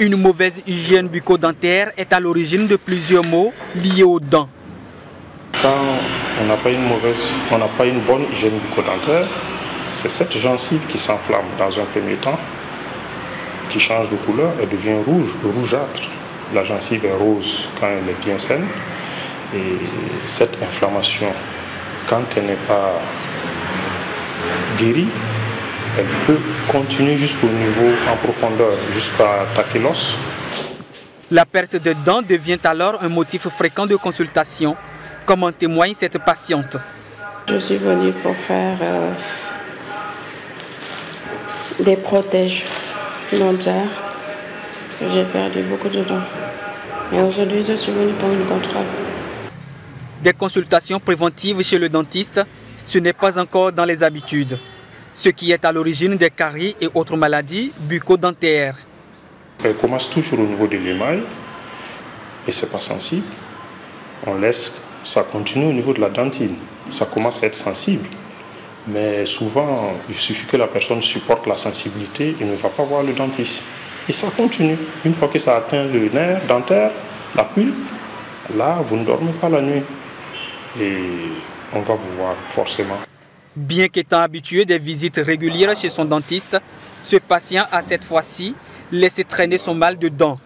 Une mauvaise hygiène bucco-dentaire est à l'origine de plusieurs maux liés aux dents. Quand on n'a pas une bonne hygiène bucco-dentaire, c'est cette gencive qui s'enflamme dans un premier temps, qui change de couleur et devient rougeâtre. La gencive est rose quand elle est bien saine. Et cette inflammation, quand elle n'est pas guérie, elle peut continuer jusqu'au niveau en profondeur, jusqu'à attaquer l'os. La perte de dents devient alors un motif fréquent de consultation, comme en témoigne cette patiente. Je suis venue pour faire des protèges dentaires. J'ai perdu beaucoup de dents. Et aujourd'hui, je suis venue pour une contrôle. Des consultations préventives chez le dentiste, ce n'est pas encore dans les habitudes. Ce qui est à l'origine des caries et autres maladies bucco-dentaires. Elle commence toujours au niveau de l'émail et ce n'est pas sensible. On laisse, ça continue au niveau de la dentine. Ça commence à être sensible. Mais souvent, il suffit que la personne supporte la sensibilité et ne va pas voir le dentiste. Et ça continue. Une fois que ça atteint le nerf dentaire, la pulpe, là, vous ne dormez pas la nuit. Et on va vous voir forcément. Bien qu'étant habitué des visites régulières chez son dentiste, ce patient a cette fois-ci laissé traîner son mal de dents.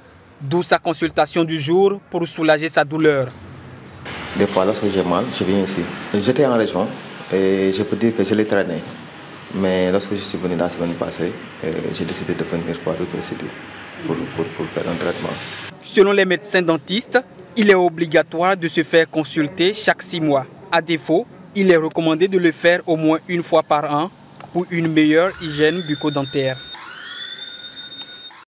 D'où sa consultation du jour pour soulager sa douleur. Des fois, lorsque j'ai mal, je viens ici. J'étais en région et je peux dire que je l'ai traîné. Mais lorsque je suis venu la semaine passée, j'ai décidé de venir voir d'autres études pour faire un traitement. Selon les médecins dentistes, il est obligatoire de se faire consulter chaque 6 mois. À défaut, il est recommandé de le faire au moins une fois par an pour une meilleure hygiène bucco-dentaire.